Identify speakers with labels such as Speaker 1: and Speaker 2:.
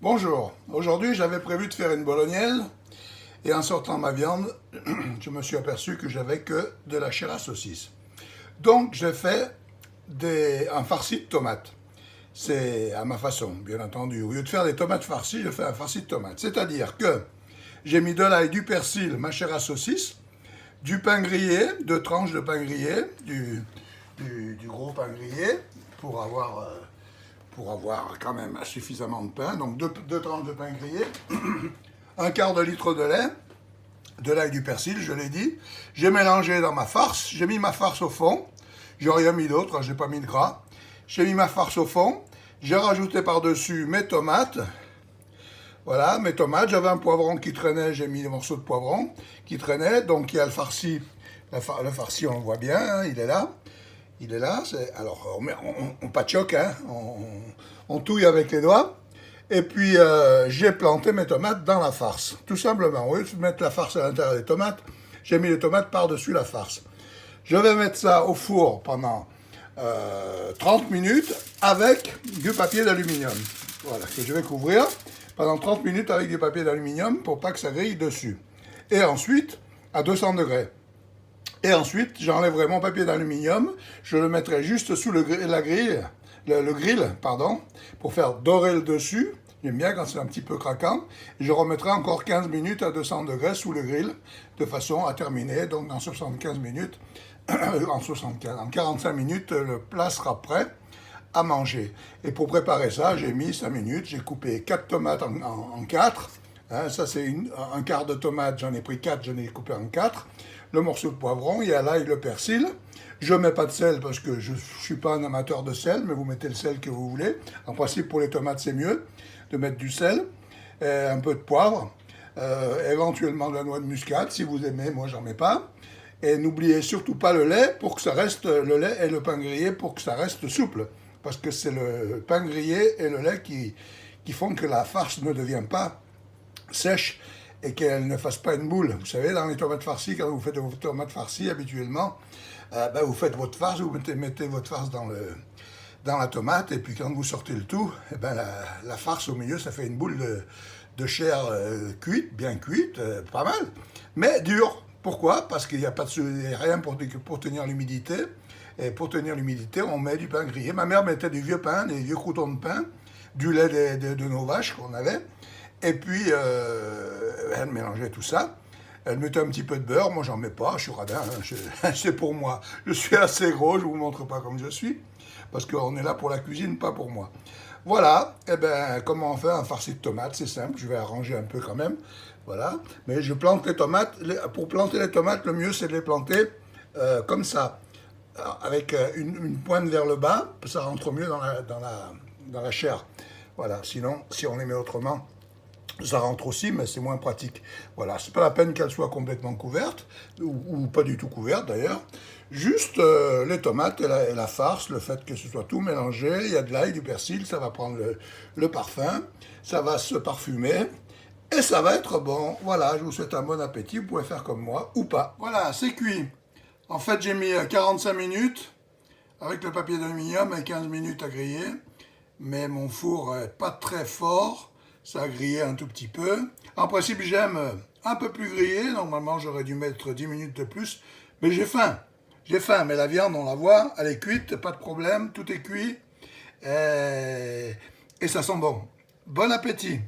Speaker 1: Bonjour, aujourd'hui j'avais prévu de faire une bolognaise et en sortant ma viande, je me suis aperçu que j'avais que de la chair à saucisse. Donc j'ai fait un farci de tomates. C'est à ma façon, bien entendu. Au lieu de faire des tomates farcies, je fais un farci de tomates. C'est-à-dire que j'ai mis de l'ail, du persil, ma chair à saucisse, du pain grillé, deux tranches de pain grillé, du gros pain grillé pour avoir quand même suffisamment de pain. Donc deux tranches de pain grillé, un quart de litre de lait, de l'ail, du persil, je l'ai dit. J'ai mélangé dans ma farce, j'ai mis ma farce au fond. J'ai rien mis d'autre, j'ai pas mis de gras. J'ai mis ma farce au fond. J'ai rajouté par-dessus mes tomates. Voilà, mes tomates. J'avais un poivron qui traînait, j'ai mis des morceaux de poivron qui traînaient. Donc il y a le farci. Le farci, on le voit bien, hein, il est là. Il est là. Alors, on patchoque, hein, on touille avec les doigts. Et puis, j'ai planté mes tomates dans la farce. Tout simplement. Au lieu de mettre la farce à l'intérieur des tomates, j'ai mis les tomates par-dessus la farce. Je vais mettre ça au four pendant 30 minutes avec du papier d'aluminium. Voilà, que je vais couvrir pendant 30 minutes avec du papier d'aluminium pour pas que ça grille dessus. Et ensuite, à 200 degrés. Et ensuite, j'enlèverai mon papier d'aluminium, je le mettrai juste sous le grill, pour faire dorer le dessus. J'aime bien quand c'est un petit peu craquant. Et je remettrai encore 15 minutes à 200 degrés sous le grill, de façon à terminer. Donc dans 75 minutes, en 45 minutes, le plat sera prêt à manger. Et pour préparer ça, j'ai mis 5 minutes, j'ai coupé 4 tomates en 4. Hein, ça c'est un quart de tomate, j'en ai pris 4, j'en ai coupé en 4. Le morceau de poivron, il y a l'ail, le persil. Je ne mets pas de sel parce que je ne suis pas un amateur de sel, mais vous mettez le sel que vous voulez. En principe, pour les tomates, c'est mieux de mettre du sel, un peu de poivre, éventuellement de la noix de muscade, si vous aimez, moi j'en mets pas. Et n'oubliez surtout pas le lait pour que ça reste, le lait et le pain grillé pour que ça reste souple. Parce que c'est le pain grillé et le lait qui font que la farce ne devient pas sèche et qu'elle ne fasse pas une boule. Vous savez, dans les tomates farcies, quand vous faites vos tomates farcies, habituellement, vous faites votre farce, vous mettez votre farce dans la tomate, et puis quand vous sortez le tout, la farce au milieu, ça fait une boule de chair cuite, bien cuite, pas mal, mais dure. Pourquoi? Parce qu'il n'y a rien pour tenir l'humidité. Et pour tenir l'humidité, on met du pain grillé. Ma mère mettait du vieux pain, des vieux croûtons de pain, du lait de nos vaches qu'on avait. Et puis, elle mélangeait tout ça. Elle mettait un petit peu de beurre. Moi, j'en mets pas. Je suis radin. Hein, c'est pour moi. Je suis assez gros. Je vous montre pas comme je suis. Parce qu'on est là pour la cuisine, pas pour moi. Voilà. Et comment on fait un farci de tomates? C'est simple. Je vais arranger un peu quand même. Voilà. Mais je plante les tomates. Pour planter les tomates, le mieux, c'est de les planter comme ça. Avec une pointe vers le bas. Ça rentre mieux dans la chair. Voilà. Sinon, si on les met autrement, ça rentre aussi, mais c'est moins pratique. Voilà, c'est pas la peine qu'elle soit complètement couverte, ou pas du tout couverte d'ailleurs. Juste les tomates et la farce, le fait que ce soit tout mélangé, il y a de l'ail, du persil, ça va prendre le parfum, ça va se parfumer, et ça va être bon. Voilà, je vous souhaite un bon appétit, vous pouvez faire comme moi, ou pas. Voilà, c'est cuit. En fait, j'ai mis 45 minutes, avec le papier d'aluminium, et 15 minutes à griller, mais mon four est pas très fort, ça a grillé un tout petit peu. En principe, j'aime un peu plus grillé. Normalement, j'aurais dû mettre 10 minutes de plus. Mais j'ai faim. J'ai faim. Mais la viande, on la voit, elle est cuite, pas de problème. Tout est cuit. Et ça sent bon. Bon appétit.